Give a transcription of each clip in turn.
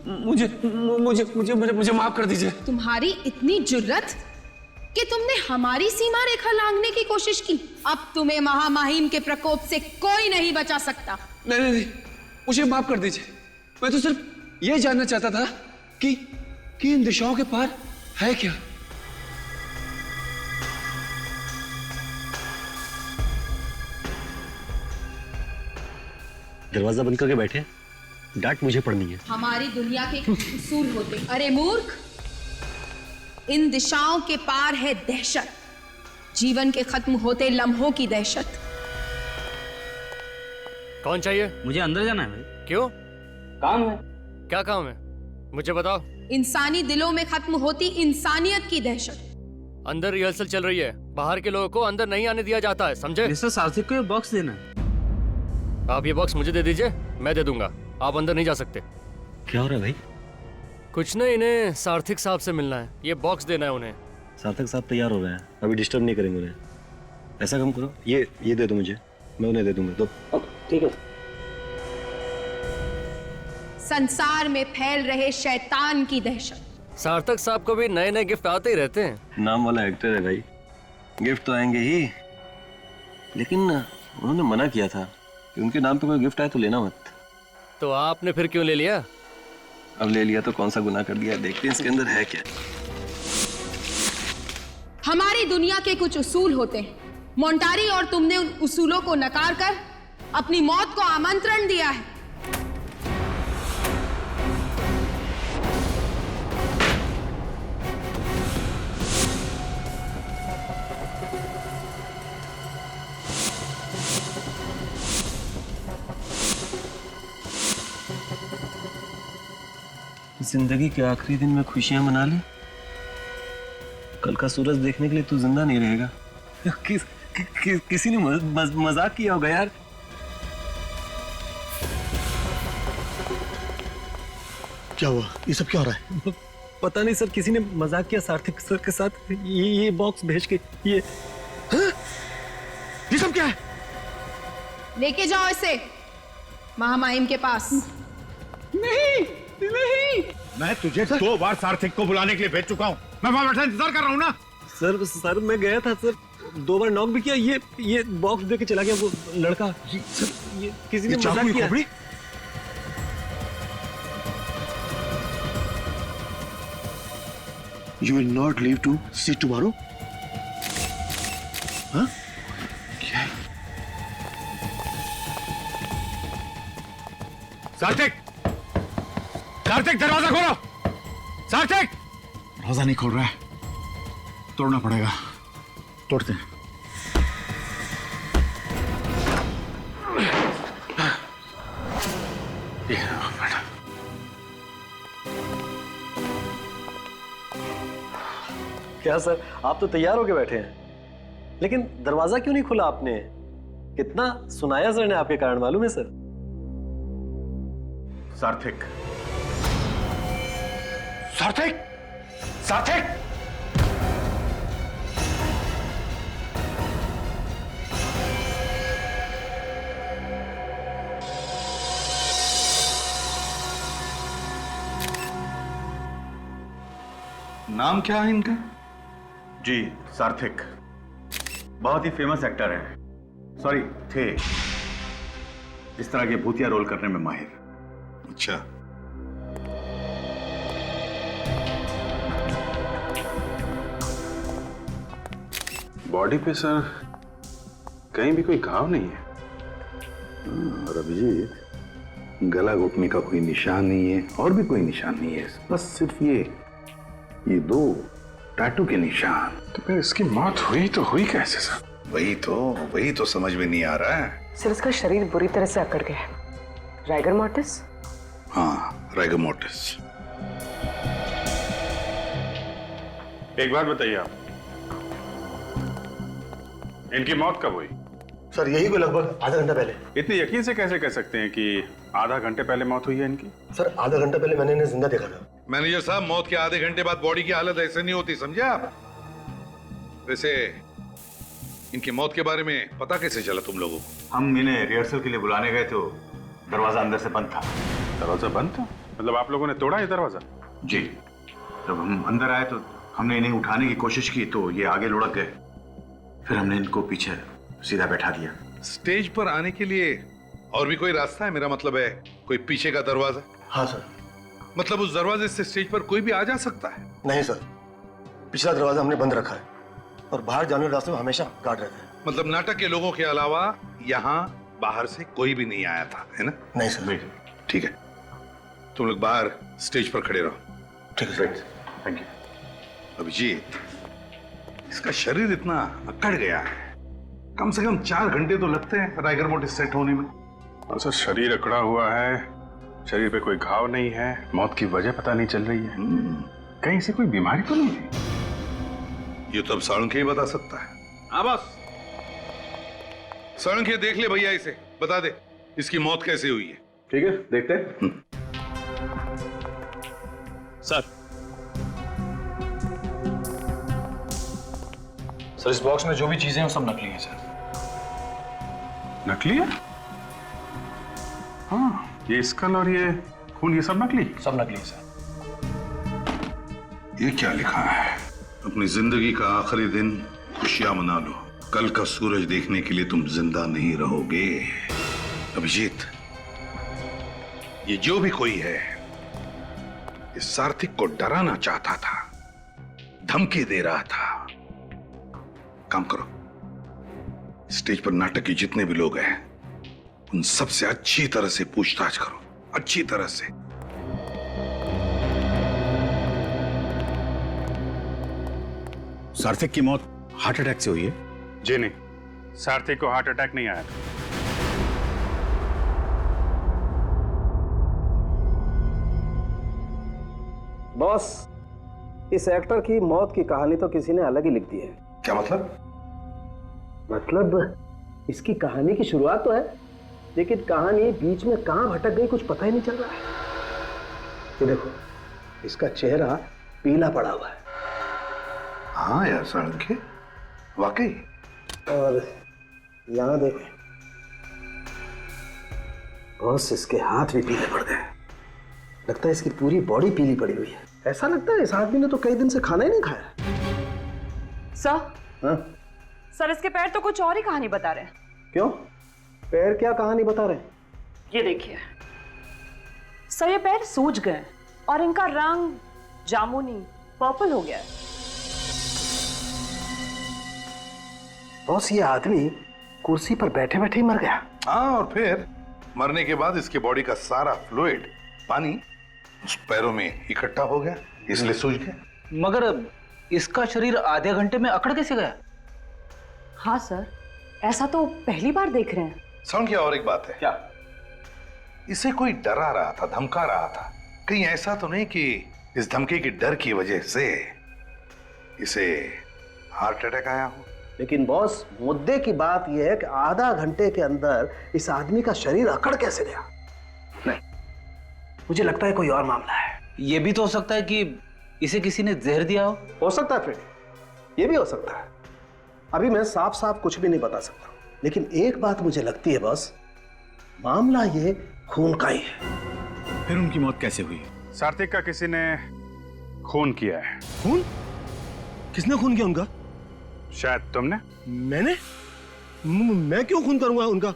मुझे मुझे मुझे मुझे मुझे माफ कर दीजिए। तुम्हारी इतनी जुर्रत कि तुमने हमारी सीमा रेखा लांघने की कोशिश की। अब तुम्हें महामहिम के प्रकोप से कोई नहीं बचा सकता। नहीं नहीं नहीं, मुझे माफ कर दीजिए। मैं तो सिर्फ ये जानना चाहता था कि इन दिशाओं के पार है क्या। दरवाजा बंद करके बैठे, डांट मुझे पड़नी है। हमारी दुनिया के उसूल होते। अरे मूर्ख, इन दिशाओं के पार है दहशत, जीवन के खत्म होते लम्हों की दहशत। कौन चाहिए? मुझे अंदर जाना है भाई। क्यों? काम है। क्या काम है? मुझे बताओ। इंसानी दिलों में खत्म होती इंसानियत की दहशत। अंदर रिहर्सल चल रही है, बाहर के लोगों को अंदर नहीं आने दिया जाता है, समझे? मिस्टर सार्थक को ये बॉक्स देना है। आप ये बॉक्स मुझे दे दीजिए, मैं दे दूंगा। आप अंदर नहीं जा सकते। क्या हो रहा है भाई? कुछ नहीं, इन्हें सार्थक साहब से मिलना है, ये बॉक्स देना है उन्हें। सार्थक साहब तैयार हो रहे हैं, अभी डिस्टर्ब नहीं करेंगे उन्हें। ऐसा काम करो, ये दे दो मुझे, मैं उन्हें दे दूंगा। तो ठीक है। संसार में फैल रहे शैतान की दहशत। सार्थक साहब को भी नए नए गिफ्ट आते ही रहते हैं। नाम वाला एक्टर है भाई, गिफ्ट तो आएंगे ही, लेकिन उन्होंने मना किया था कि उनके नाम पे कोई गिफ्ट आए तो लेना मत। तो आपने फिर क्यों ले लिया? अब ले लिया तो कौन सा गुनाह कर दिया, देखते हैं इसके अंदर है क्या। हमारी दुनिया के कुछ उसूल होते हैं मोंटारी, और तुमने उन उसूलों को नकार कर अपनी मौत को आमंत्रण दिया है। जिंदगी के आखिरी दिन में खुशियां मना ले, कल का सूरज देखने के लिए तू जिंदा नहीं रहेगा। किसी ने मजाक किया होगा यार। क्या हुआ? ये सब क्या हो रहा है? पता नहीं सर, किसी ने मजाक किया सार्थक सर के साथ, ये बॉक्स भेज के। ये सब क्या है? लेके जाओ इसे महामहिम के पास। नहीं नहीं, मैं तुझे 2 बार सार्थक को बुलाने के लिए भेज चुका हूँ। मैं वहां बैठा इंतजार कर रहा हूँ ना। सर मैं गया था सर, 2 बार नॉक भी किया, ये बॉक्स दे के चला गया वो लड़का। सर ये किसी ने मजाक किया। You will not leave to see tomorrow? हाँ? क्या है? सार्थक! सार्थक, दरवाजा खोलो! सार्थक! दरवाजा नहीं खोल रहा है, तोड़ना पड़ेगा। तोड़ते हैं। क्या सर, आप तो तैयार होके बैठे हैं, लेकिन दरवाजा क्यों नहीं खुला आपने? कितना सुनाया सर ने आपके कारण, मालूम है सर? सार्थक! सार्थक! सार्थक! नाम क्या है इनका? जी, सार्थक। बहुत ही फेमस एक्टर हैं। सॉरी, थे। इस तरह के भूतिया रोल करने में माहिर। अच्छा, बॉडी पे सर कहीं भी कोई घाव नहीं है। और अभिजीत, गला घुटने का कोई निशान नहीं है और भी कोई निशान नहीं है, बस सिर्फ ये 2 टैटू के निशान। तो फिर इसकी मौत हुई तो हुई कैसे सर? वही तो समझ में नहीं आ रहा है। सर, उसका शरीर बुरी तरह से अकड़ गया है। Rigor mortis? हाँ, राइगर मोर्टिस। एक बात बताइए आप, इनकी मौत कब हुई? सर, यही कोई लगभग आधा घंटा पहले। इतने यकीन से कैसे कह सकते हैं कि आधा घंटे पहले मौत हुई है इनकी? सर, आधा घंटा पहले मैंने इन्हें जिंदा देखा था। मैनेजर साहब, मौत के आधे घंटे बाद बॉडी की हालत ऐसे नहीं होती, समझे आप? वैसे इनकी मौत के बारे में पता कैसे चला तुम लोगों को? हम इन्हें रिहर्सल के लिए बुलाने गए तो दरवाजा अंदर से बंद था। दरवाजा बंद था? मतलब आप लोगों ने तोड़ा ये दरवाजा? जी, जब हम अंदर आए तो हमने इन्हें उठाने की कोशिश की तो ये आगे लुढ़क गए, फिर हमने इनको पीछे सीधा बैठा दिया। स्टेज पर आने के लिए और भी कोई रास्ता है? मेरा मतलब है कोई पीछे का दरवाजा? हाँ सर। मतलब उस दरवाजे से स्टेज पर कोई भी आ जा सकता है? नहीं सर, पिछला दरवाजा हमने बंद रखा है और बाहर जाने वाले रास्ते में हमेशा गार्ड रहते हैं। मतलब नाटक के लोगों के अलावा यहाँ बाहर से कोई भी नहीं आया था, है ना? नहीं सर। ठीक है, तुम लोग बाहर स्टेज पर खड़े रहो। ठीक है। Thank you. अभिजीत, इसका शरीर इतना अकड़ गया है, कम से कम 4 घंटे तो लगते हैं राइगर मोटी सेट होने में। और सर शरीर अकड़ा हुआ है, शरीर पे कोई घाव नहीं है, मौत की वजह पता नहीं चल रही है। कहीं से कोई बीमारी तो नहीं है? ये तो अब साळुंखे ही बता सकता है। हाँ बॉस। साळुंखे, देख ले भैया, इसे बता दे इसकी मौत कैसे हुई है। ठीक है, देखते हैं। सर इस बॉक्स में जो भी चीजें हैं वो सब नकली हैं सर। नकली है? हाँ, ये स्कल और ये खून, ये सब नकली? सब नकली है सर। ये क्या लिखा है? अपनी जिंदगी का आखिरी दिन खुशियां मना लो, कल का सूरज देखने के लिए तुम जिंदा नहीं रहोगे। अभिजीत, ये जो भी कोई है, इस सार्थिक को डराना चाहता था, धमकी दे रहा था। काम करो, स्टेज पर नाटक के जितने भी लोग हैं उन सबसे अच्छी तरह से पूछताछ करो, अच्छी तरह से। सार्थिक की मौत हार्ट अटैक से हुई है? जी नहीं, सार्थिक को हार्ट अटैक नहीं आया था। बॉस, इस एक्टर की मौत की कहानी तो किसी ने अलग ही लिख दी है। क्या मतलब? मतलब इसकी कहानी की शुरुआत तो है, लेकिन कहानी बीच में कहां भटक गई कुछ पता ही नहीं चल रहा है। ये देखो, इसका चेहरा पीला पड़ा हुआ है। हाँ यार साळुंखे, वाकई। और यहां देखें बॉस, इसके हाथ भी पीले पड़ गए। लगता है इसकी पूरी बॉडी पीली पड़ी हुई है। ऐसा लगता है इस आदमी ने तो कई दिन से खाना ही नहीं खाया। सर, हाँ? सर इसके पैर तो कुछ और ही कहानी बता रहे हैं। क्यों? पैर क्या कहानी बता रहे हैं? ये देखिए सर, ये पैर सूज गए और इनका रंग जामुनी पर्पल हो गया है। बॉस, ये आदमी कुर्सी पर बैठे बैठे ही मर गया। हाँ, और फिर मरने के बाद इसके बॉडी का सारा फ्लूइड, पानी उस पैरों में इकट्ठा हो गया, इसलिए सूज गया। मगर इसका शरीर आधे घंटे में अकड़ कैसे गया? हाँ सर, ऐसा तो पहली बार देख रहे हैं। साळुंखे, और एक बात है। क्या? इसे कोई डरा रहा था, धमका रहा था। कहीं ऐसा तो नहीं कि इस धमकी के डर की वजह से इसे हार्ट अटैक आया हो? लेकिन बॉस, मुद्दे की बात यह है कि आधा घंटे के अंदर इस आदमी का शरीर अकड़ कैसे गया? नहीं, मुझे लगता है कोई और मामला है। ये भी तो हो सकता है कि इसे किसी ने जहर दिया हो सकता है फ्रेंड, ये भी हो सकता है। अभी मैं साफ साफ कुछ भी नहीं बता सकता, लेकिन एक बात मुझे लगती है बॉस, मामला ये खून का ही है। फिर उनकी मौत कैसे हुई? सार्थिक का किसी ने खून किया है। खून? किसने खून किया उनका? शायद तुमने। मैंने? मैं क्यों खून करूंगा उनका?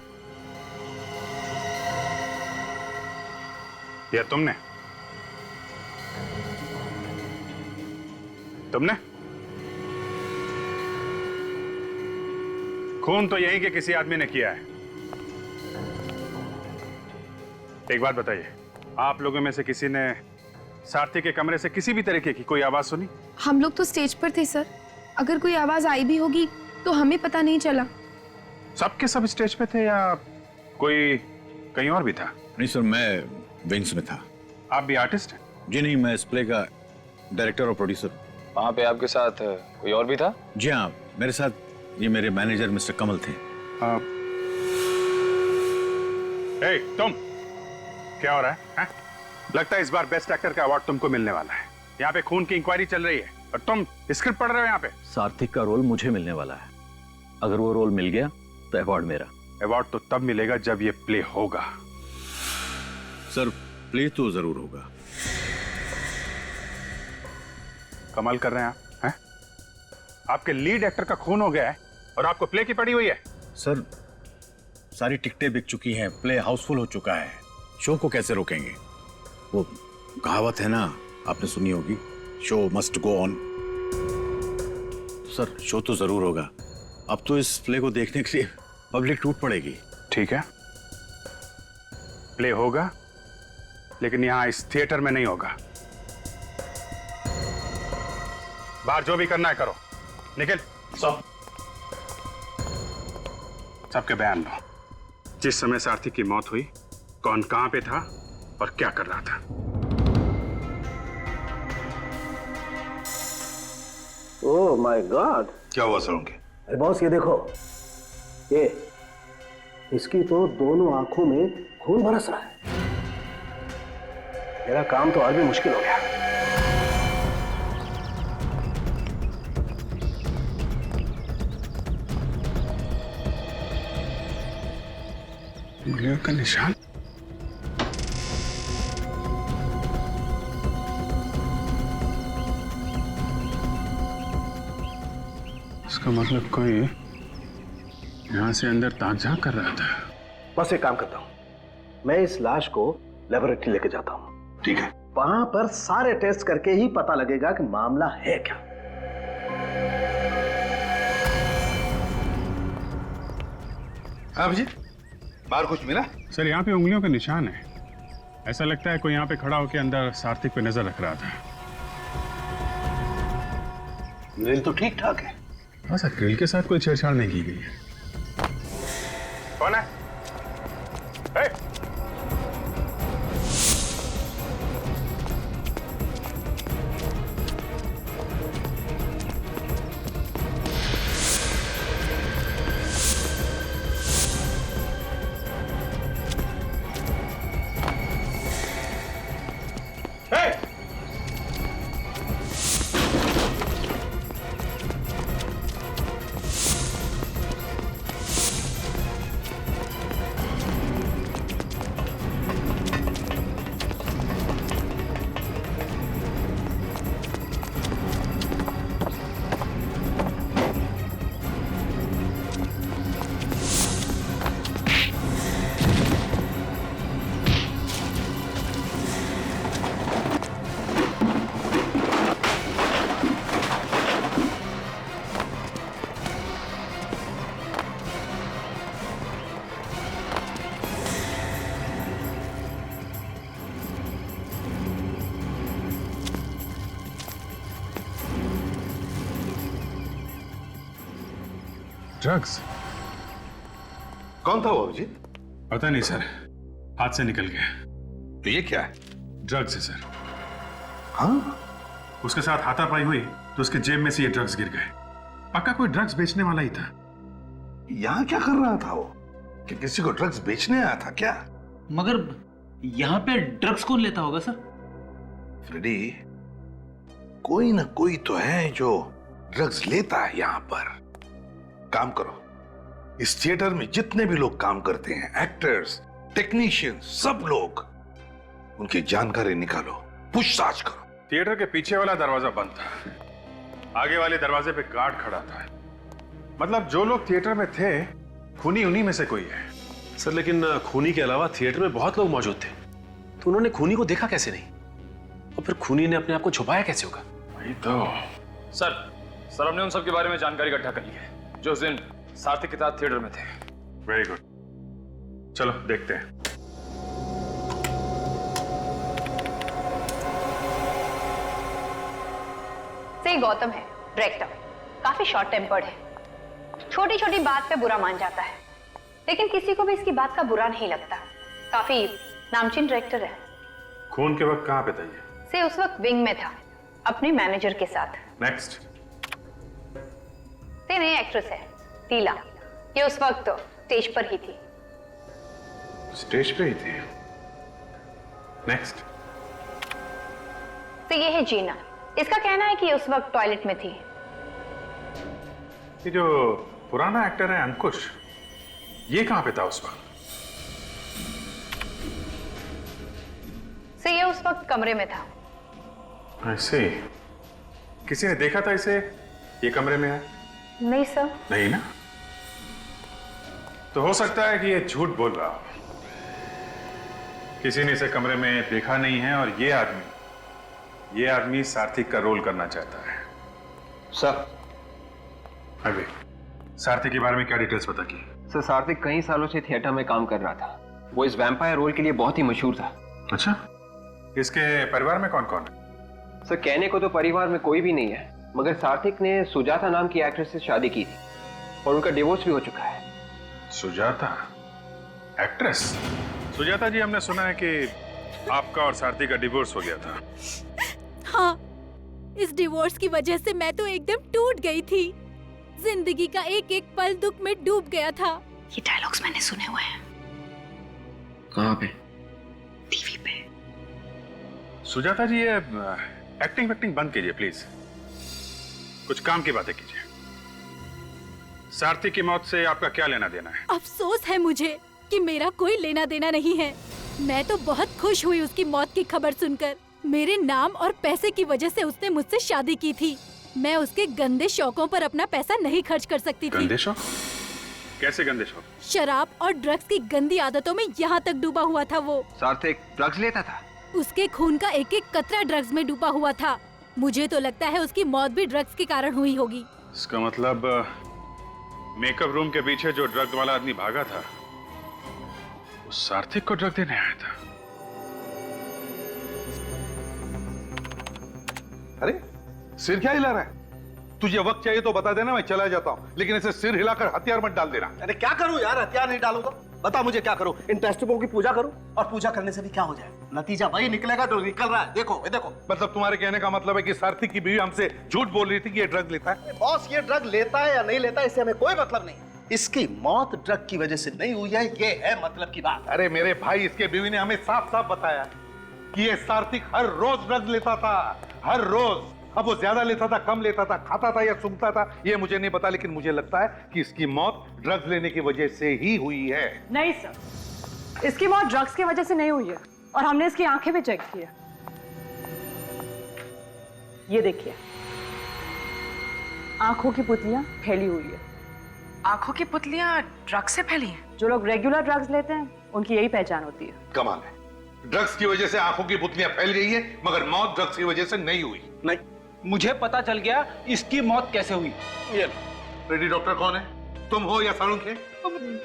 या तुमने? तुमने? खून तो यहीं के किसी आदमी ने किया है। एक बात बताइए, आप लोगों में से किसी ने सार्थिक के कमरे से किसी भी तरीके की कोई आवाज सुनी? हम लोग तो स्टेज पर थे सर, अगर कोई आवाज आई भी होगी तो हमें पता नहीं चला। सबके सब स्टेज पे थे या कोई कहीं और भी था? नहीं सर, मैं विंग्स में था। आप भी आर्टिस्ट हैं? जी नहीं, मैं इस प्ले का डायरेक्टर और प्रोड्यूसर। वहाँ पे आपके साथ कोई और भी था? जी हाँ, मेरे साथ ये मेरे मैनेजर मिस्टर कमल थे। ए, तुम क्या हो रहा है? लगता है इस बार बेस्ट एक्टर का अवार्ड तुमको मिलने वाला है। यहाँ पे खून की इंक्वायरी चल रही है और तुम स्क्रिप्ट पढ़ रहे हो यहाँ पे। सार्थिक का रोल मुझे मिलने वाला है। अगर वो रोल मिल गया तो अवार्ड मेरा। अवार्ड तो तब मिलेगा जब ये प्ले होगा। सर, प्ले तो जरूर होगा, कमाल कर रहे हैं आप, हैं? आपके लीड एक्टर का खून हो गया है और आपको प्ले की पड़ी हुई है। सर, सारी टिकटें बिक चुकी हैं, प्ले हाउसफुल हो चुका है, शो को कैसे रोकेंगे? वो कहावत है ना, आपने सुनी होगी, show must go on. Sir, show तो जरूर होगा। अब तो इस प्ले को देखने के लिए पब्लिक टूट पड़ेगी। ठीक है, प्ले होगा, लेकिन यहां इस थिएटर में नहीं होगा। बाहर जो भी करना है करो। निखिल, सबके बयान लो। जिस समय सारथी की मौत हुई, कौन कहां पे था और क्या कर रहा था। ओह माय गॉड, क्या हुआ सरोंगे? अरे बॉस, ये देखो, ये इसकी तो दोनों आंखों में खून बरस रहा है। मेरा काम तो और भी मुश्किल हो गया। उंगलियों का निशान। इसका मतलब कोई यहां से अंदर ताक झांक कर रहा था। बस एक काम करता हूं, मैं इस लाश को लेबोरेटरी लेके जाता हूं। ठीक है, वहां पर सारे टेस्ट करके ही पता लगेगा कि मामला है क्या। अभिजीत, बाहर कुछ मिला? सर, यहाँ पे उंगलियों का निशान है। ऐसा लगता है कोई यहाँ पे खड़ा होकर अंदर सार्थिक पे नजर रख रहा था। ग्रिल तो ठीक ठाक है। हाँ सर, ग्रिल के साथ कोई छेड़छाड़ नहीं की गई है। कौन है? ड्रग्स? कौन था वो अभिजीत? पता नहीं सर, हाथ से निकल गया। तो ये क्या है? ड्रग्स है सर। हाँ? उसके साथ हाथापाई हुई तो उसके जेब में से ये ड्रग्स गिर गए। पक्का कोई ड्रग्स बेचने वाला ही था। यहाँ क्या कर रहा था वो? कि किसी को ड्रग्स बेचने आया था क्या? मगर यहाँ पे ड्रग्स कौन लेता होगा सर? फ्रेडी, कोई ना कोई तो है जो ड्रग्स लेता है यहाँ पर। काम करो, इस थिएटर में जितने भी लोग काम करते हैं, एक्टर्स, टेक्नीशियंस, सब लोग, उनकी जानकारी निकालो, पूछताछ करो। थिएटर के पीछे वाला दरवाजा बंद था, आगे वाले दरवाजे पे गार्ड खड़ा था। मतलब जो लोग थिएटर में थे, खूनी उन्हीं में से कोई है। सर, लेकिन खूनी के अलावा थिएटर में बहुत लोग मौजूद थे, तो उन्होंने खूनी को देखा कैसे नहीं? और फिर खूनी ने अपने आप को छुपाया कैसे होगा? वही तो। सर हमने उन सब के बारे में जानकारी इकट्ठा कर ली है जो उस दिन सार्थिक के साथ थिएटर में थे। वेरी गुड, चलो देखते हैं। से गौतम है डायरेक्टर, काफी शॉर्ट टेम्पर्ड है, छोटी छोटी बात पे बुरा मान जाता है, लेकिन किसी को भी इसकी बात का बुरा नहीं लगता। काफी नामचीन डायरेक्टर है। खून के वक्त कहाँ पे था ये? से उस वक्त विंग में था अपने मैनेजर के साथ। नेक्स्ट। से नई एक्ट्रेस है टीला, ये उस वक्त तो स्टेज पर ही थी। स्टेज पे ही थी। नेक्स्ट। से ये है जीना, इसका कहना है कि ये उस वक्त टॉयलेट में थी। ये जो पुराना एक्टर है अंकुश, ये कहां पे था उस वक्त? से ये उस वक्त कमरे में था। ऐसे किसी ने देखा था इसे ये कमरे में है? नहीं सर। नहीं ना? तो हो सकता है कि ये झूठ बोल रहा हो। किसी ने इसे कमरे में देखा नहीं है और ये आदमी सार्थिक का रोल करना चाहता है। सर, अभी सार्थिक के बारे में क्या डिटेल्स पता की? सर सार्थिक कई सालों से थिएटर में काम कर रहा था। वो इस वैम्पायर रोल के लिए बहुत ही मशहूर था। अच्छा, इसके परिवार में कौन कौन है? सर कहने को तो परिवार में कोई भी नहीं है, मगर सार्थिक ने सुजाता नाम की एक्ट्रेस से शादी की थी और उनका डिवोर्स भी हो चुका है। सुजाता एक्ट्रेस? सुजाता जी, हमने सुना है कि आपका और सारथी का डिवोर्स हो गया था। हाँ, इस डिवोर्स की वजह से मैं तो एकदम टूट गई थी। जिंदगी का एक एक पल दुख में डूब गया था। ये डायलॉग्स मैंने सुने हुए हैं। कहाँ पे? टीवी पे। सुजाता जी, ये एक्टिंग बंद कीजिए प्लीज। कुछ काम की बातें कीजिए। सारथी की मौत से आपका क्या लेना देना है? अफसोस है मुझे कि मेरा कोई लेना देना नहीं है। मैं तो बहुत खुश हुई उसकी मौत की खबर सुनकर। मेरे नाम और पैसे की वजह से उसने मुझसे शादी की थी। मैं उसके गंदे शौकों पर अपना पैसा नहीं खर्च कर सकती थी। गंदे शौक? कैसे गंदे शौक? शराब और ड्रग्स की गंदी आदतों में यहाँ तक डूबा हुआ था वो। सार्थिक ड्रग्स लेता था? उसके खून का एक एक कतरा ड्रग्स में डूबा हुआ था। मुझे तो लगता है उसकी मौत भी ड्रग्स के कारण हुई होगी। इसका मतलब मेकअप रूम के पीछे जो ड्रग वाला आदमी भागा था, वो सार्थिक को ड्रग देने आया था। अरे सिर क्या हिला रहा है? तुझे वक्त चाहिए तो बता देना, मैं चला जाता हूँ, लेकिन ऐसे सिर हिलाकर हथियार मत डाल देना। अरे क्या करूं यार, हथियार नहीं डालूं तो बता मुझे क्या करूं? इन टेस्टबुकों की पूजा करूं? और पूजा करने से भी क्या हो जाए? नतीजा वही निकलेगा जो निकल रहा है। देखो देखो। मतलब तुम्हारे कहने का मतलब है कि सारथी की बीवी हमसे झूठ बोल रही थी कि ये ड्रग लेता है? बॉस, ये ड्रग लेता है या नहीं लेता है इससे हमें कोई मतलब नहीं। इसकी मौत ड्रग की वजह से नहीं हुई है, ये है मतलब की बात। अरे मेरे भाई, इसके बीवी ने हमें साफ साफ बताया कि ये सार्थिक हर रोज ड्रग लेता था, हर रोज। अब वो ज्यादा लेता था, कम लेता था, खाता था या सूंघता था, ये मुझे नहीं पता, लेकिन मुझे लगता है कि इसकी मौत ड्रग्स लेने की वजह से ही हुई है। नहीं सर, इसकी मौत ड्रग्स की वजह से नहीं हुई है और हमने इसकी आंखें भी चेक की है। ये देखिए, आंखों की पुतलियां फैली हुई है। आंखों की पुतलियां ड्रग्स से फैली हैं? जो लोग रेगुलर ड्रग्स लेते हैं उनकी यही पहचान होती है। कमाल है, ड्रग्स की वजह से आंखों की पुतलियां फैल गई है, मगर मौत ड्रग्स की वजह से नहीं हुई। नहीं, मुझे पता चल गया इसकी मौत कैसे हुई। ये रेडी डॉक्टर कौन है? तुम हो या सालुंक है?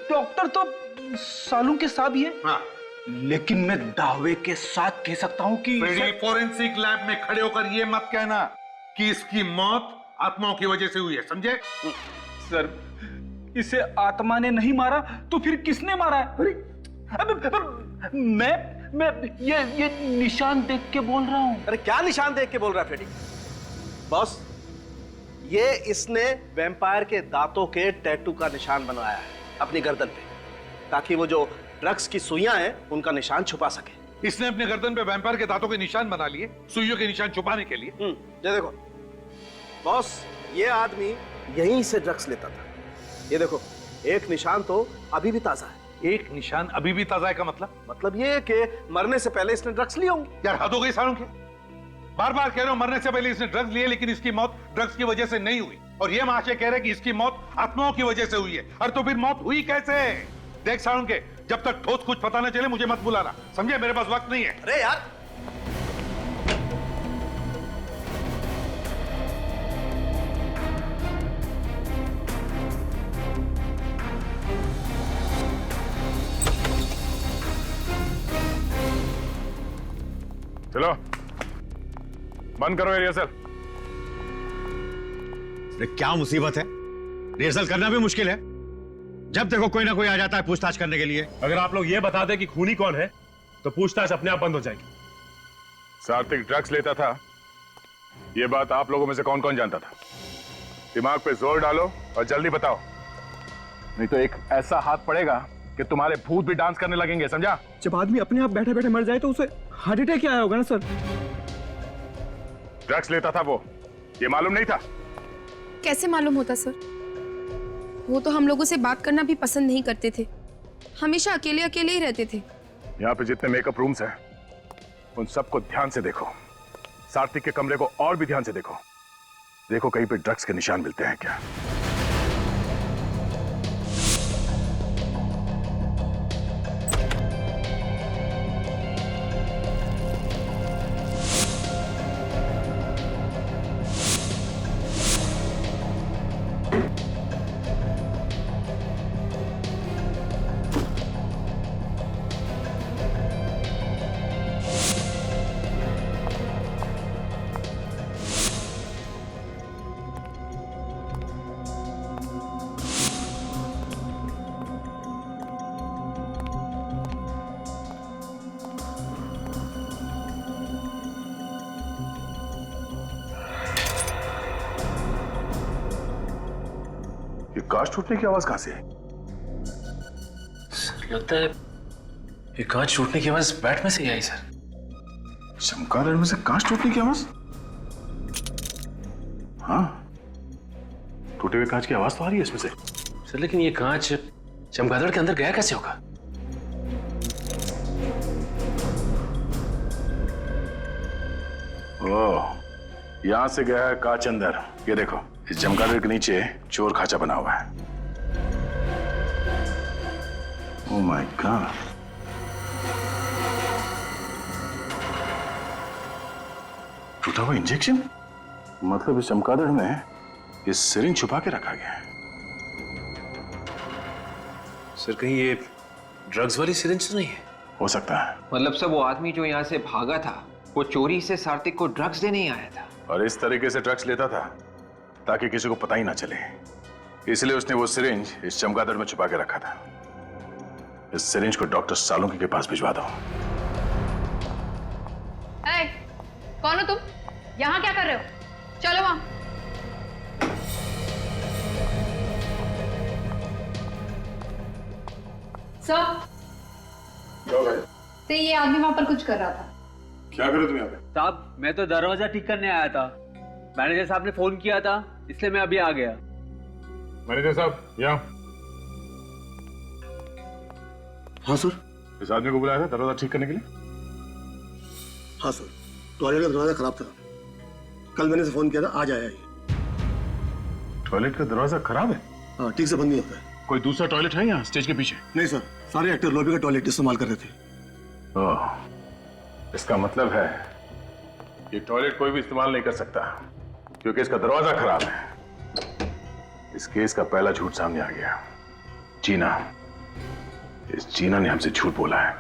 डॉक्टर तो सालुंक के साहब ही है। हाँ, लेकिन मैं दावे के साथ कह सकता हूं कि फोरेंसिक लैब में खड़े होकर ये मत कहना कि इसकी मौत आत्माओं की वजह से हुई है, समझे? सर, इसे आत्मा ने नहीं मारा तो फिर किसने मारा है? मैं ये निशान देख के बोल रहा हूं। अरे क्या निशान देख के बोल रहा है फ्रेडी? बॉस, ये इसने वैम्पायर के दांतों के टैटू का निशान बनवाया है अपनी गर्दन पे, ताकि वो जो ड्रग्स की सुइयां हैं उनका निशान छुपा सके। इसने अपने गर्दन पे वैम्पायर के दांतों के निशान बना लिए, सुइयों के निशान छुपाने के लिए। ये देखो बॉस, ये आदमी यहीं से ड्रग्स लेता था। ये देखो, एक निशान तो अभी भी ताजा है। एक निशान अभी भी ताजा है का मतलब ये कि मरने से पहले इसने ड्रग्स लिए होंगे। यार हद हो गई सालों के, बार बार कह रहे हो मरने से पहले इसने ड्रग्स लिए, लेकिन इसकी मौत ड्रग्स की वजह से नहीं हुई। और ये महाशय कह रहे कि इसकी मौत आत्माओं की वजह से हुई है। और तो फिर मौत हुई कैसे? देख सालों के, जब तक ठोस कुछ पता न चले मुझे मत बुलाना, समझे? मेरे पास वक्त नहीं है। अरे यार, चलो बंद करो रिहर्सल। क्या मुसीबत है? रिहर्सल करना भी मुश्किल है, जब देखो कोई ना कोई आ जाता है पूछताछ करने के लिए। अगर आप लोग ये बता दें कि खूनी कौन है तो पूछताछ अपने आप बंद हो जाएगी। सार्थिक ड्रग्स लेता था, ये बात आप लोगों में से कौन कौन जानता था? दिमाग पे जोर डालो और जल्दी बताओ, नहीं तो एक ऐसा हाथ पड़ेगा कि तुम्हारे भूत भी डांस करने लगेंगे, समझा? जब आदमी अपने आप बैठे बैठे मर जाए तो उसे हार्ट अटैक क्या आया होगा ना सर? ड्रग्स लेता था वो, ये मालूम नहीं था? कैसे मालूम होता सर? वो तो हम लोगों से बात करना भी पसंद नहीं करते थे, हमेशा अकेले अकेले ही रहते थे। यहाँ पे जितने मेकअप रूम्स हैं उन सबको ध्यान से देखो, सार्थिक के कमरे को और भी ध्यान से देखो। देखो कहीं पे ड्रग्स के निशान मिलते हैं क्या। ये कांच टूटने की आवाज कहां से है? सर लगता है ये कांच टूटने की आवाज बैट में से ही आई सर। चमगादड़ में से कांच टूटने की आवाज? हाँ, टूटे हुए कांच की आवाज तो आ रही है इसमें से। सर लेकिन ये कांच चमगादड़ के अंदर गया कैसे होगा? ओह, यहां से गया है कांच अंदर। ये देखो, इस चमगादड़ के नीचे चोर खाचा बना हुआ है। ओह माय गॉड, टूटा हुआ इंजेक्शन। मतलब इस चमगादड़ में ये सिरिंज छुपा के रखा गया है। सर कहीं ये ड्रग्स वाली सिरिंज तो नहीं है? हो सकता है। मतलब सर वो आदमी जो यहाँ से भागा था वो चोरी से सार्थिक को ड्रग्स देने ही आया था, और इस तरीके से ड्रग्स लेता था ताकि किसी को पता ही ना चले। इसलिए उसने वो सिरिंज इस चमगादड़ में छुपा के रखा था। इस सिरिंज को डॉक्टर सालुंकी के पास भिजवा दो। कौन हो तुम? यहाँ क्या कर रहे हो? चलो वहां। सर, तो ये आदमी वहां पर कुछ कर रहा था। क्या करो तुम यहाँ पे? साहब मैं तो दरवाजा ठीक करने आया था, मैनेजर साहब ने फोन किया था इसलिए मैं अभी आ गया। मैनेजर साहब यहाँ। हाँ सर। इस आदमी को बुलाया था दरवाजा ठीक करने के लिए? हाँ सर, टॉयलेट का दरवाजा खराब था, कल मैंने से फोन किया था, आज आया ये। टॉयलेट का दरवाजा खराब है? हाँ, ठीक से बंद नहीं होता है। कोई दूसरा टॉयलेट है यहाँ स्टेज के पीछे? नहीं सर, सारे एक्टर लॉबी का टॉयलेट इस्तेमाल कर रहे थे। ओह, इसका मतलब है ये टॉयलेट कोई भी इस्तेमाल नहीं कर सकता क्योंकि इसका दरवाजा खराब है। इस केस का पहला झूठ सामने आ गया। जीना, इस जीना ने हमसे झूठ बोला है।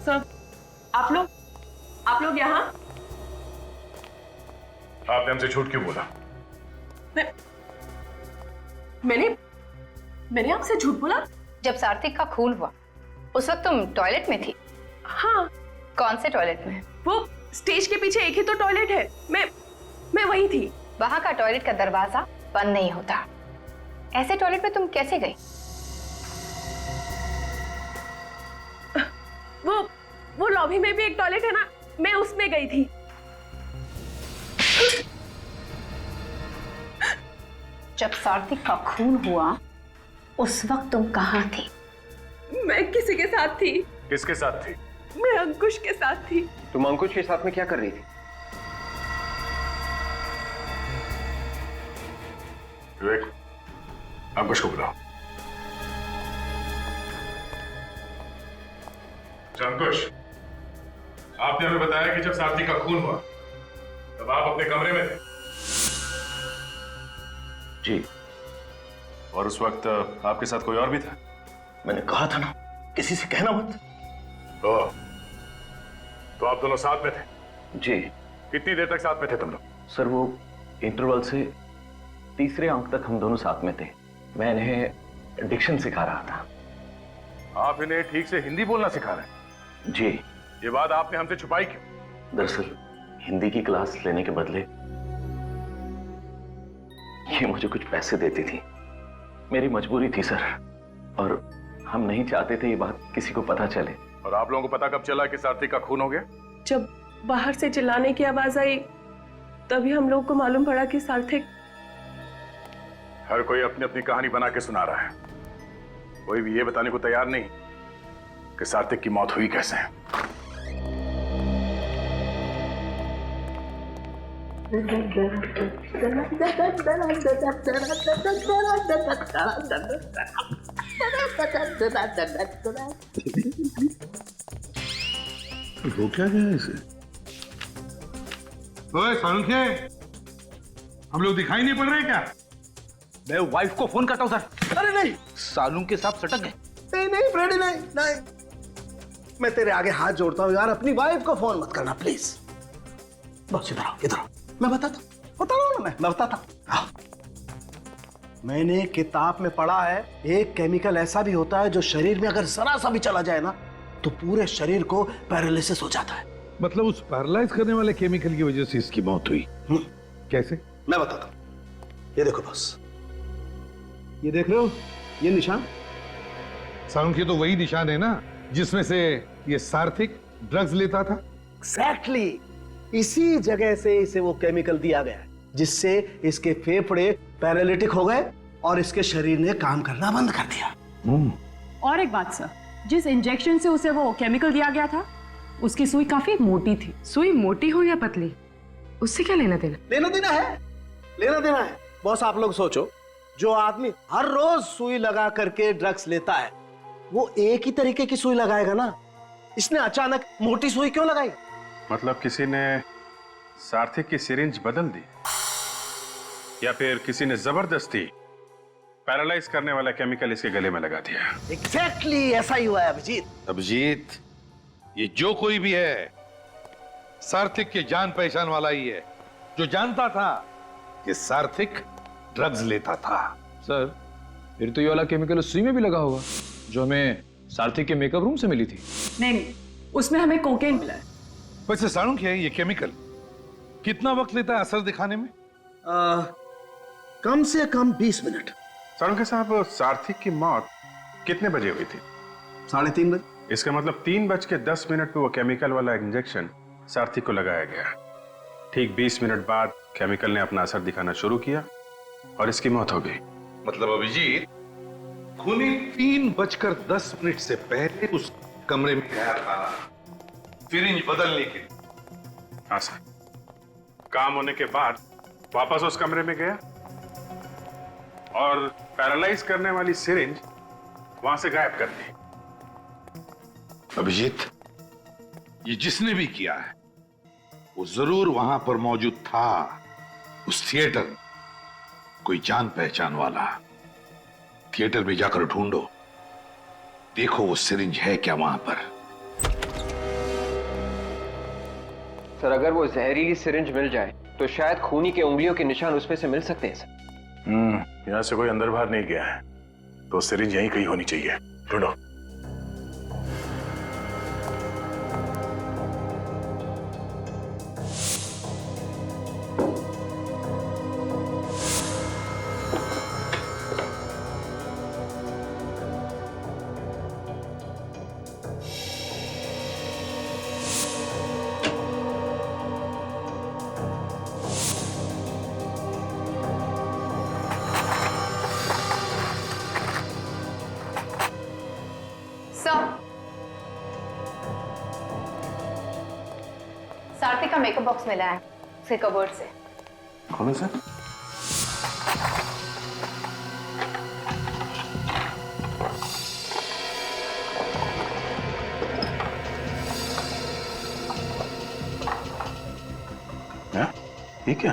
सर, आप लोग यहाँ? आपने हमसे झूठ क्यों बोला? मैंने आपसे झूठ बोला? जब सार्थिक का खून हुआ उस वक्त तुम टॉयलेट में थी? हाँ। कौन से टॉयलेट में? वो स्टेज के पीछे एक ही तो टॉयलेट है, मैं वही थी। वहां का टॉयलेट का दरवाजा बंद नहीं होता। ऐसे टॉयलेट में तुम कैसे गई? वो लॉबी में भी एक टॉयलेट है ना, मैं उसमें गई थी। जब सार्थिक का खून हुआ उस वक्त तुम कहाँ थी? मैं किसी के साथ थी। किसके साथ थी? मैं अंकुश के साथ थी। तुम अंकुश के साथ में क्या कर रही थी? विवेक, अंकुश को बुलाओ। अंकुश, आपने हमें बताया कि जब सार्थिक का खून हुआ तब आप अपने कमरे में थे। जी। और उस वक्त आपके साथ कोई और भी था? मैंने कहा था ना, किसी से कहना मत। ओह, तो आप दोनों साथ में थे? जी। कितनी देर तक साथ में थे तुम लोग? सर वो इंटरवल से तीसरे अंक तक हम दोनों साथ में थे। मैं इन्हें डिक्शन सिखा रहा था। आप इन्हें ठीक से हिंदी बोलना सिखा रहे हैं? जी। ये बात आपने हमसे छुपाई क्यों? दरअसल हिंदी की क्लास लेने के बदले ये मुझे कुछ पैसे देती थी। मेरी मजबूरी थी सर, और हम नहीं चाहते थे ये बात किसी को पता चले। और आप लोगों को पता कब चला कि सार्थिक का खून हो गया? जब बाहर से चिल्लाने की आवाज आई तभी हम लोगों को मालूम पड़ा कि सार्थिक। हर कोई अपनी अपनी कहानी बना के सुना रहा है। कोई भी ये बताने को तैयार नहीं कि सार्थक की मौत हुई कैसे। हो क्या गया इसे? ओए सालुंखे, हम लोग दिखाई नहीं पड़ रहे क्या? मैं वाइफ को फोन करता हूं सर। अरे नहीं, सालून के साथ सटक गए। नहीं नहीं फ्रेडी, नहीं नहीं, मैं तेरे आगे हाथ जोड़ता हूं यार, अपनी वाइफ को फोन मत करना प्लीज। बस इधर आओ, इधर आओ, मैं बता रहा हूं ना, मैं बताता हूं। मैंने किताब में पढ़ा है, एक केमिकल ऐसा भी होता है जो शरीर में अगर जरा सा भी चला जाए ना तो पूरे शरीर को पैरालिसिस हो जाता है। मतलब उस पैरालाइज करने वाले केमिकल की वजह से इसकी मौत हुई? कैसे? मैं बताता हूं। ये देखो बॉस, ये देख रहे हो ये निशान? सालुंखे तो वही निशान है ना जिसमें से ये सार्थक ड्रग्स लेता था। एग्जैक्टली, इसी जगह से इसे वो केमिकल दिया गया है जिससे इसके फेफड़े पैरालिटिक हो गए और इसके शरीर ने काम करना बंद कर दिया। और एक बात सर, जिस इंजेक्शन से उसे वो केमिकल दिया गया था उसकी सुई काफी मोटी थी। सुई मोटी हो या पतली, उससे क्या लेना देना? लेना देना है, लेना देना है। बॉस आप लोग सोचो, जो आदमी हर रोज सुई लगा करके ड्रग्स लेता है वो एक ही तरीके की सुई लगाएगा ना, इसने अचानक मोटी सुई क्यों लगाई? मतलब किसी ने सार्थक की सिरिंज बदल दी या फिर किसी ने जबरदस्ती पैरालाइज करने वाला केमिकल इसके गले में लगा दिया। एग्जैक्टली ऐसा ही हुआ है अभिजीत। अभिजीत, ये जो कोई भी है सार्थक के जान पहचान वाला ही है, जो जानता था कि सार्थक ड्रग्स लेता था। सर फिर तो ये वाला केमिकल उस सुई में भी लगा होगा जो हमें सार्थक के मेकअप रूम से मिली थी। नहीं, उसमें हमें कोकेन मिला है। वैसे सालुंखे, ये केमिकल कितना वक्त लेता है असर दिखाने में? कम से कम 20 मिनट। सालुंखे साहब, सार्थक की मौत कितने बजे हुई थी? 3:30 बजे। इसका मतलब 3:10 पे वो केमिकल वाला इंजेक्शन सार्थक को लगाया गया। ठीक 20 मिनट बाद केमिकल ने अपना असर दिखाना शुरू किया और इसकी मौत हो गई। मतलब अभिजीत, खूनी 3:10 से पहले उस कमरे में गया था सिरिंज बदलने के लिए। हाँ सर, काम होने के बाद वापस उस कमरे में गया और पैरालाइज करने वाली सिरिंज वहां से गायब कर दी। अभिजीत, ये जिसने भी किया है वो जरूर वहां पर मौजूद था, उस थिएटर में। कोई जान पहचान वाला। थिएटर में जाकर ढूंढो, देखो वो सिरिंज है क्या वहां पर। सर अगर वो जहरीली सिरिंज मिल जाए तो शायद खूनी के उंगलियों के निशान उसमें से मिल सकते हैं सर। यहां से कोई अंदर बाहर नहीं गया है तो सिरिंज यहीं कहीं होनी चाहिए, ढूंढो। सार्थक का मेकअप बॉक्स मिला है उसके कबर्ड से। खोलो सर। ये क्या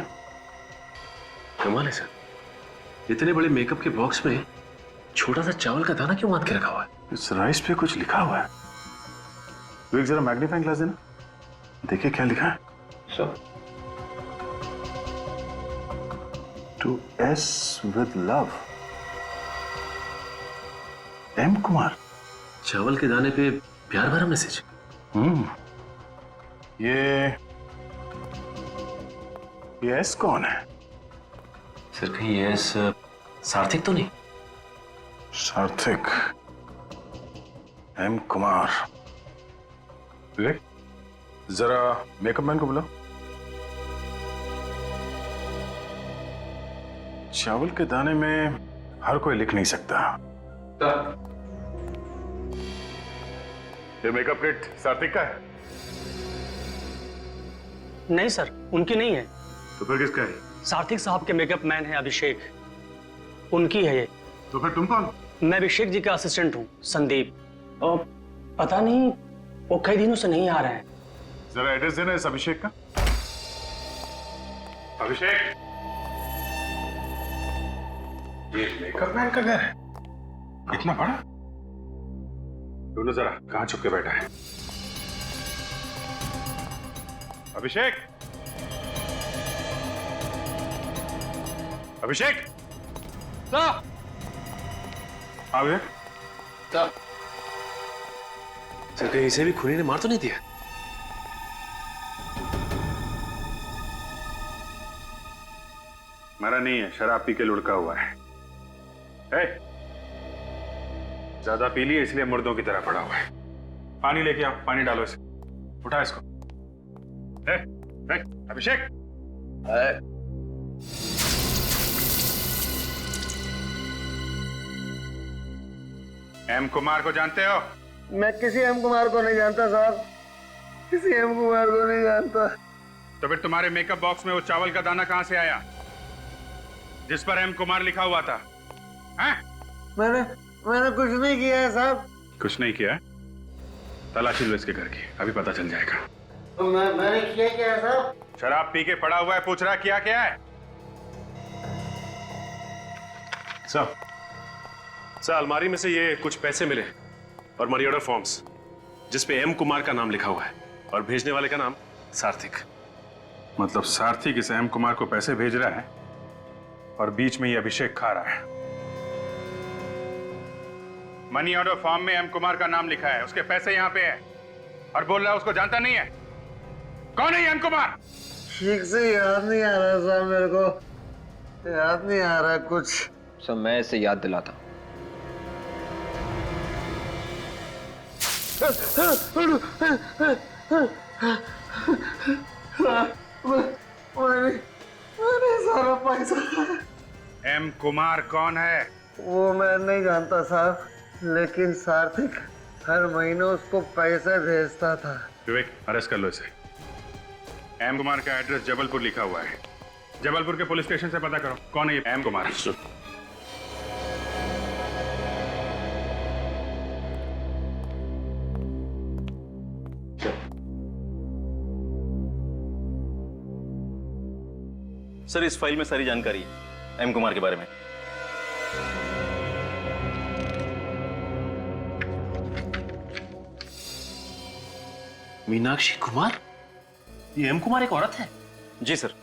कमाल है सर, इतने बड़े मेकअप के बॉक्स में छोटा सा चावल का दाना क्यों बांध के रखा हुआ है? इस राइस पे कुछ लिखा हुआ है। तो एक जरा मैग्नीफाइंग ग्लास देना, देखिए क्या लिखा है। Sir, to S with love, M Kumar. चावल के दाने पे प्यार भरा मैसेज। ये एस कौन है? सर कहीं ये एस सार्थक तो नहीं? सार्थक, एम कुमार। जरा मेकअप मैन को बुलाओ। चावल के दाने में हर कोई लिख नहीं सकता। ये मेकअप किट सात्विक का है? नहीं सर, उनकी नहीं है। तो फिर किसका है? सार्थिक साहब के मेकअप मैन है अभिषेक, उनकी है ये। तो फिर तुम कौन? मैं अभिषेक जी का असिस्टेंट हूँ, संदीप। और पता नहीं वो कई दिनों से नहीं आ रहे हैं। जरा एड्रेस देना इस अभिषेक का। अभिषेक, ये मेकअप मैन का घर है? इतना बड़ा? ढूंढो जरा कहां छुप के बैठा है। अभिषेक, अभिषेक, आ गया? सर कहीं इसे भी खूनी ने मार तो नहीं दिया? मरा नहीं है, शराब पी के लुढ़का हुआ है। ज्यादा पी लिए इसलिए मुर्दों की तरह पड़ा हुआ है। पानी लेके आओ, पानी डालो इसे, उठा इसको। अभिषेक, एम कुमार को जानते हो? मैं किसी एम कुमार को नहीं जानता साहब, किसी एम कुमार को नहीं जानता। तो फिर तुम्हारे मेकअप बॉक्स में वो चावल का दाना कहां से आया जिस पर एम कुमार लिखा हुआ था? हैं? मैंने कुछ नहीं किया है साहब। कुछ नहीं किया? तलाशी लो इसके घर की, अभी पता चल जाएगा। तो मैंने किया क्या है साहब? शराब पी के पड़ा हुआ है, पूछ रहा किया क्या है? सर अलमारी में से ये कुछ पैसे मिले और मनी ऑर्डर फॉर्म्स जिसपे एम कुमार का नाम लिखा हुआ है और भेजने वाले का नाम सार्थिक। मतलब सार्थिक इस एम कुमार को पैसे भेज रहा है और बीच में ये अभिषेक खा रहा है। मनी ऑर्डर फॉर्म में एम कुमार का नाम लिखा है, उसके पैसे यहाँ पे है और बोल रहा है उसको जानता नहीं है। कौन है ये एम कुमार? ठीक से याद नहीं आ रहा साहब, मेरे को याद नहीं आ रहा कुछ। सर मैं इसे याद दिलाता हूँ। मैंने सारा पैसा। एम कुमार कौन है? वो मैं नहीं जानता साहब, लेकिन सार्थिक हर महीने उसको पैसे भेजता था। विवेक, अरेस्ट कर लो इसे। एम कुमार का एड्रेस जबलपुर लिखा हुआ है, जबलपुर के पुलिस स्टेशन से पता करो कौन है ये एम कुमार। सर इस फाइल में सारी जानकारी है एम कुमार के बारे में। मीनाक्षी कुमार? ये एम कुमार एक औरत है? जी सर।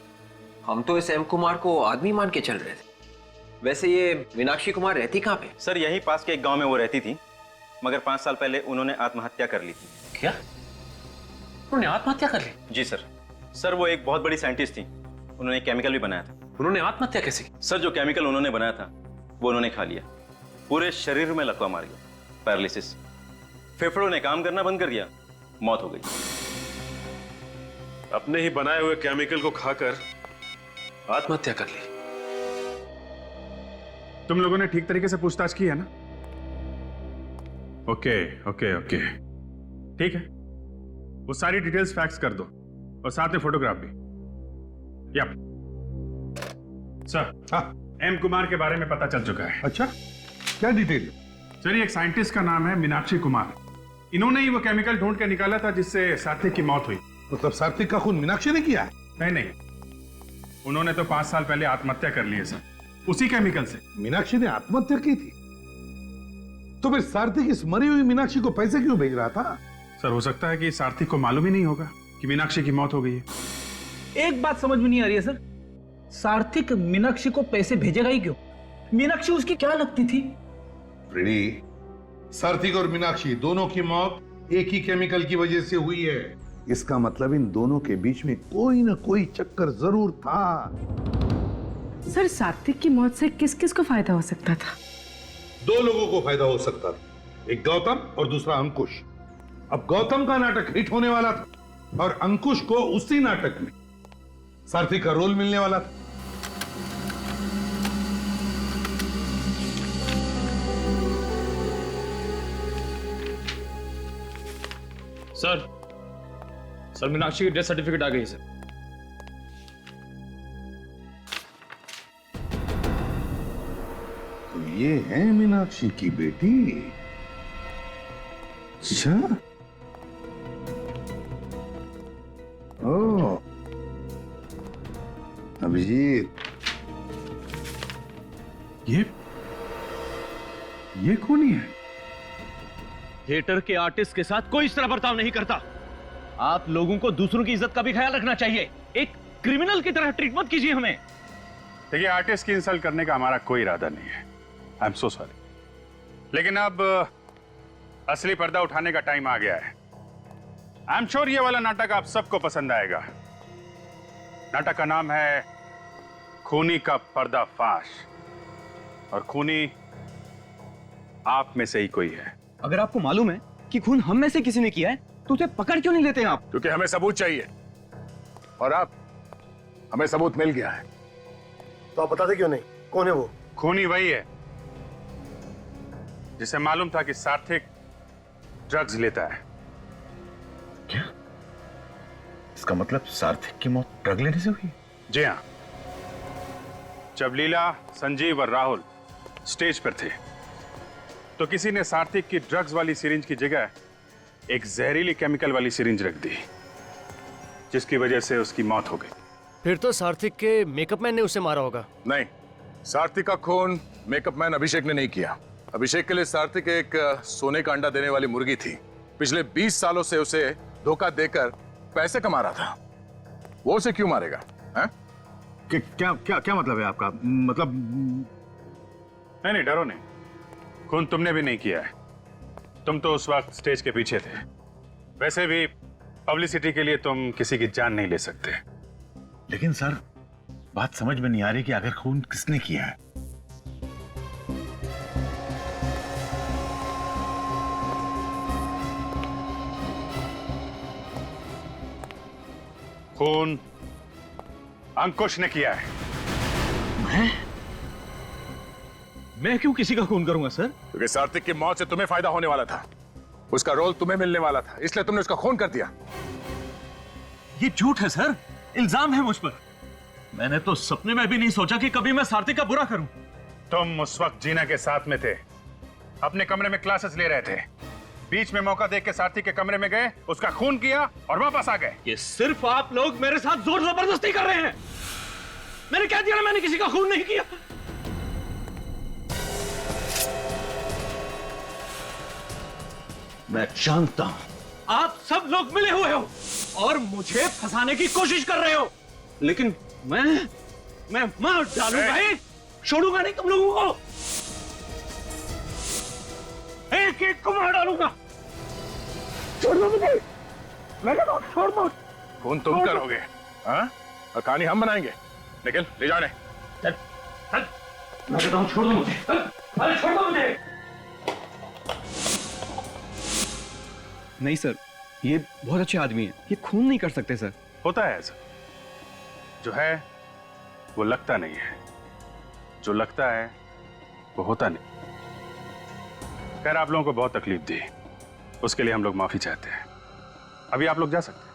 हम तो इस एम कुमार को आदमी मान के चल रहे थे। वैसे ये मीनाक्षी कुमार रहती कहाँ पे? सर यहीं पास के एक गांव में वो रहती थी, मगर 5 साल पहले उन्होंने आत्महत्या कर ली थी। क्या? उन्होंने आत्महत्या कर ली? जी सर। सर वो एक बहुत बड़ी साइंटिस्ट थी, उन्होंने केमिकल भी बनाया था। उन्होंने आत्महत्या कैसे की? सर जो केमिकल उन्होंने बनाया था वो उन्होंने खा लिया, पूरे शरीर में लकवा मार गया, पैरालिसिस, फेफड़ों ने काम करना बंद कर दिया, मौत हो गई। अपने ही बनाए हुए केमिकल को खाकर आत्महत्या कर ली। तुम लोगों ने ठीक तरीके से पूछताछ की है ना? ओके ओके ओके, ठीक है। वो सारी डिटेल्स फैक्स कर दो और साथ में फोटोग्राफ भी। यप सर, एम कुमार के बारे में पता चल चुका है। अच्छा, क्या डिटेल? सर एक साइंटिस्ट का नाम है मीनाक्षी कुमार, इन्होंने ही वो केमिकल ढूंढ के निकाला था जिससे सार्थिक की मौत हुई। मतलब सार्थिक का खून मीनाक्षी ने किया है? नहीं नहीं, उन्होंने तो 5 साल पहले आत्महत्या कर ली है सर, उसी केमिकल से। मीनाक्षी ने आत्महत्या की थी? तो फिर सार्थिक इस मरी हुई मीनाक्षी को पैसे क्यों भेज रहा था? सर हो सकता है कि सार्थिक को मालूम ही नहीं होगा कि मीनाक्षी की मौत हो गई है। एक बात समझ में नहीं आ रही है सर, सार्थिक मीनाक्षी को पैसे भेजेगा ही क्यों? मीनाक्षी उसकी क्या लगती थी? फ्रेडी, सार्थिक और मीनाक्षी दोनों की मौत एक ही केमिकल की वजह से हुई है। इसका मतलब इन दोनों के बीच में कोई ना कोई चक्कर जरूर था। सर सात्विक की मौत से किस किस को फायदा हो सकता था? 2 लोगों को फायदा हो सकता था, एक गौतम और दूसरा अंकुश। अब गौतम का नाटक हिट होने वाला था और अंकुश को उसी नाटक में सार्थिक का रोल मिलने वाला था। सर मीनाक्षी की डेथ सर्टिफिकेट आ गई है सर। तो ये है मीनाक्षी की बेटी? अच्छा। ओ, अभिजीत, ये कौन है? थिएटर के आर्टिस्ट के साथ कोई इस तरह बर्ताव नहीं करता। आप लोगों को दूसरों की इज्जत का भी ख्याल रखना चाहिए। एक क्रिमिनल की तरह ट्रीट मत कीजिए हमें। देखिए, आर्टिस्ट की इंसल्ट करने का हमारा कोई इरादा नहीं है। I am so sorry. लेकिन अब असली पर्दा उठाने का टाइम आ गया है। आई एम श्योर ये वाला नाटक आप सबको पसंद आएगा। नाटक का नाम है खूनी का पर्दाफाश, और खूनी आप में से ही कोई है। अगर आपको मालूम है कि खून हम में से किसी ने किया है तो उसे पकड़ क्यों नहीं लेते आप? क्योंकि हमें सबूत चाहिए, और अब हमें सबूत मिल गया है। तो आप बताते क्यों नहीं? कौन है वो? खूनी वही है जिसे मालूम था कि सार्थक ड्रग्स लेता है। क्या? इसका मतलब सार्थक की मौत ड्रग लेने से हुई? जी हाँ। जब लीला, संजीव और राहुल स्टेज पर थे तो किसी ने सार्थक की ड्रग्स वाली सिरिंज की जगह एक जहरीली केमिकल वाली सिरिंज रख दी, जिसकी वजह से उसकी मौत हो गई। फिर तो सार्थक के मेकअप मैन ने उसे मारा होगा। नहीं, सार्थक का खून मेकअप मैन अभिषेक ने नहीं किया। अभिषेक के लिए सार्थक एक सोने का अंडा देने वाली मुर्गी थी। पिछले 20 सालों से उसे धोखा देकर पैसे कमा रहा था। वो उसे क्यों मारेगा? क्या क्या क्या मतलब है आपका? मतलब नहीं, डरो नहीं। खून तुमने भी नहीं किया है। तुम तो उस वक्त स्टेज के पीछे थे। वैसे भी पब्लिसिटी के लिए तुम किसी की जान नहीं ले सकते। लेकिन सर, बात समझ में नहीं आ रही कि आखिर खून किसने किया है। खून अंकुश ने किया है। मैं क्यों किसी का खून करूंगा सर? क्योंकि सार्थक की मौत से तुम्हें फायदा होने वाला था। उसका रोल तुम्हें मिलने वाला था, इसलिए तुमने उसका खून कर दिया। ये झूठ है सर, इल्जाम है मुझ पर। मैंने तो सपने में भी नहीं सोचा कि कभी मैं सार्थक का बुरा करूं। तुम उस वक्त जीना के साथ में थे, अपने कमरे में क्लासेस ले रहे थे। बीच में मौका देख के सार्थक के कमरे में गए, उसका खून किया और वापस आ गए। ये सिर्फ आप लोग मेरे साथ जोर जबरदस्ती कर रहे हैं। मैंने क्या दिया? मैंने किसी का खून नहीं किया। मैं जानता हूं आप सब लोग मिले हुए हो और मुझे फंसाने की कोशिश कर रहे हो, लेकिन मैं मार डालूंगा ही, छोड़ूंगा नहीं तुम लोगों को। एक एक को मार डालूंगा। छोड़ दो मुझे, छोड़ दो। खून तुम करोगे, हाँ? और कहानी हम बनाएंगे। निकल, ले जाने। चल, चल। मैं कहता हूं छोड़ दो मुझे। अरे छोड़ दो मुझे। नहीं सर, ये बहुत अच्छे आदमी है, ये खून नहीं कर सकते सर। होता है ऐसा, जो है वो लगता नहीं है, जो लगता है वो होता नहीं। खैर, आप लोगों को बहुत तकलीफ दी, उसके लिए हम लोग माफी चाहते हैं। अभी आप लोग जा सकते हैं।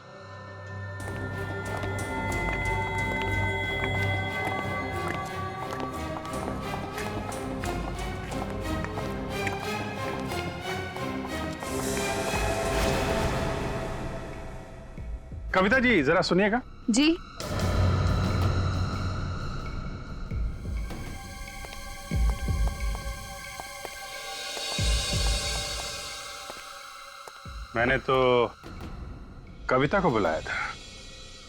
कविता जी, जरा सुनिएगा। जी। मैंने तो कविता को बुलाया था।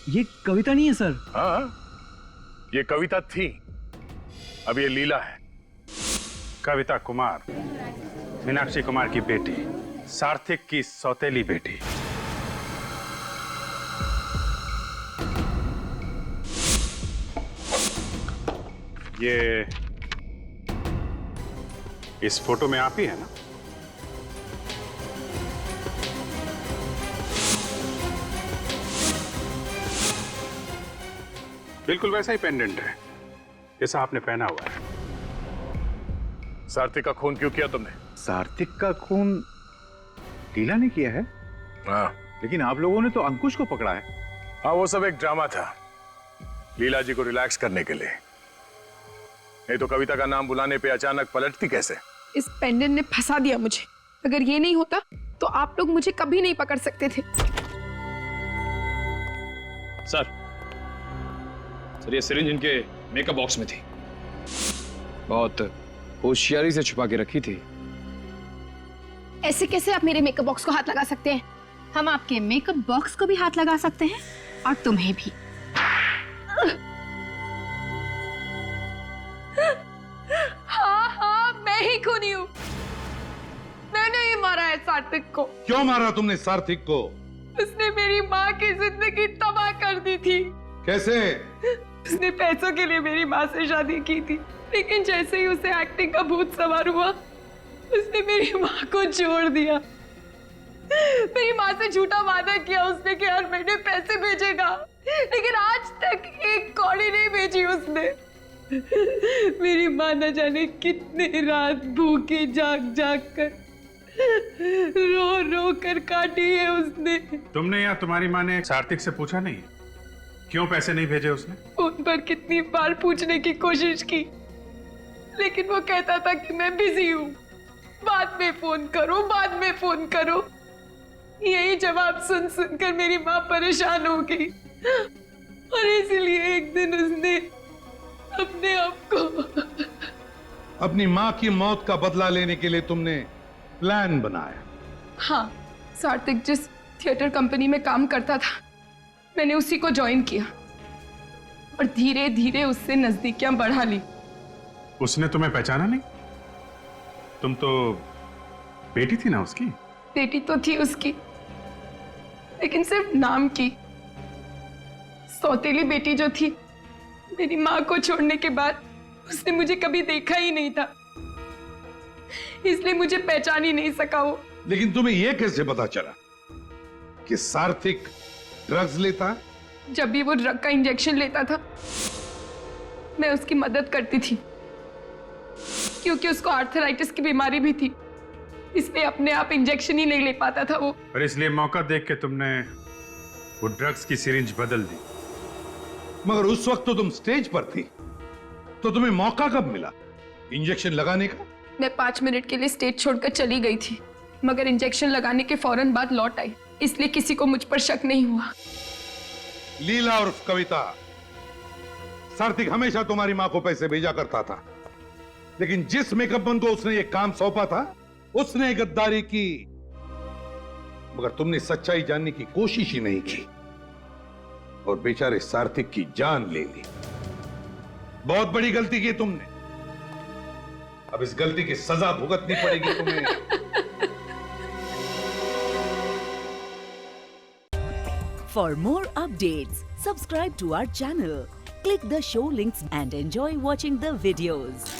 ये कविता नहीं है सर। हाँ, ये कविता थी, अब ये लीला है। कविता कुमार, मीनाक्षी कुमार की बेटी, सार्थक की सौतेली बेटी। ये इस फोटो में आप ही है ना? बिल्कुल वैसा ही पेंडेंट है जैसा आपने पहना हुआ है। सार्थक का खून क्यों किया तुमने? सार्थक का खून लीला ने किया है? हाँ, लेकिन आप लोगों ने तो अंकुश को पकड़ा है। हाँ, वो सब एक ड्रामा था, लीला जी को रिलैक्स करने के लिए। नहीं तो कविता का नाम बुलाने पे अचानक पलटती कैसे? इस पेंडेंट ने फंसा दिया मुझे। अगर ये नहीं होता तो आप लोग मुझे कभी नहीं पकड़ सकते थे। सर ये सिरिंज इनके मेकअप बॉक्स में थी, बहुत होशियारी से छुपा के रखी थी। ऐसे कैसे आप मेरे मेकअप बॉक्स को हाथ लगा सकते हैं? हम आपके मेकअप बॉक्स को भी हाथ लगा सकते हैं और तुम्हें भी। हाँ, मैं ही खूनी हूँ। मैंने ही मारा है सार्थक को। क्यों मारा तुमने सार्थक को? उसने मेरी माँ की जिंदगी तबाह कर दी थी। कैसे? उसने पैसों के लिए मेरी माँ से शादी की थी, लेकिन जैसे ही उसे एक्टिंग का भूत सवार हुआ, उसने मेरी माँ को छोड़ दिया। मेरी माँ से झूठा वादा किया उसने कि हर महीने पैसे भेजेगा, लेकिन आज तक एक कौड़ी नहीं भेजी उसने। मेरी माँ न जाने कितने रात भूखी जाग जाग कर रो रो कर काटी है उसने। तुमने या तुम्हारी माँ ने सार्थक से पूछा नहीं क्यों पैसे नहीं भेजे उसने? उन पर कितनी बार पूछने की कोशिश की, लेकिन वो कहता था कि मैं बिजी हूँ, बाद में फोन करो, बाद में फोन करो। यही जवाब सुन सुनकर मेरी माँ परेशान हो गई और इसलिए एक दिन उसने अपने आप को अपनी माँ की मौत का बदला लेने के लिए तुमने प्लान बनाया? हाँ, सार्थक जिस थिएटर कंपनी में काम करता था, मैंने उसी को ज्वाइन किया और धीरे धीरे उससे नजदीकियां बढ़ा ली। उसने तुम्हें पहचाना नहीं? तुम तो बेटी थी ना उसकी? बेटी तो थी उसकी, लेकिन सिर्फ नाम की। सौतेली बेटी जो थी, मेरी माँ को छोड़ने के बाद उसने मुझे कभी देखा ही नहीं था, इसलिए मुझे पहचान ही नहीं सका वो। लेकिन तुम्हें यह कैसे पता चला कि सार्थक ड्रग्स लेता है? जब भी वो ड्रग का इंजेक्शन लेता था, मैं उसकी मदद करती थी, क्योंकि उसको आर्थराइटिस की बीमारी भी थी, इसलिए अपने आप इंजेक्शन ही नहीं ले पाता था वो। और इसलिए मौका देख के तुमने वो ड्रग्स की सिरिंज बदल दी। मगर उस वक्त तो तुम स्टेज पर थी, तो तुम्हें मौका कब मिला इंजेक्शन लगाने का? मैं 5 मिनट के लिए स्टेज छोड़कर चली गई थी, मगर इंजेक्शन लगाने के फौरन बाद लौट आई, इसलिए किसी को मुझ पर शक नहीं हुआ। लीला और कविता, सार्थक हमेशा तुम्हारी माँ को पैसे भेजा करता था, लेकिन जिस मेकअप मैन को उसने ये काम सौंपा था, उसने गद्दारी की, मगर तुमने सच्चाई जानने की कोशिश ही नहीं की और बेचारे सार्थक की जान ले ली। बहुत बड़ी गलती की तुमने, अब इस गलती की सजा भुगतनी पड़ेगी तुम्हें। For more updates, subscribe to our channel, click the show links and enjoy watching the videos.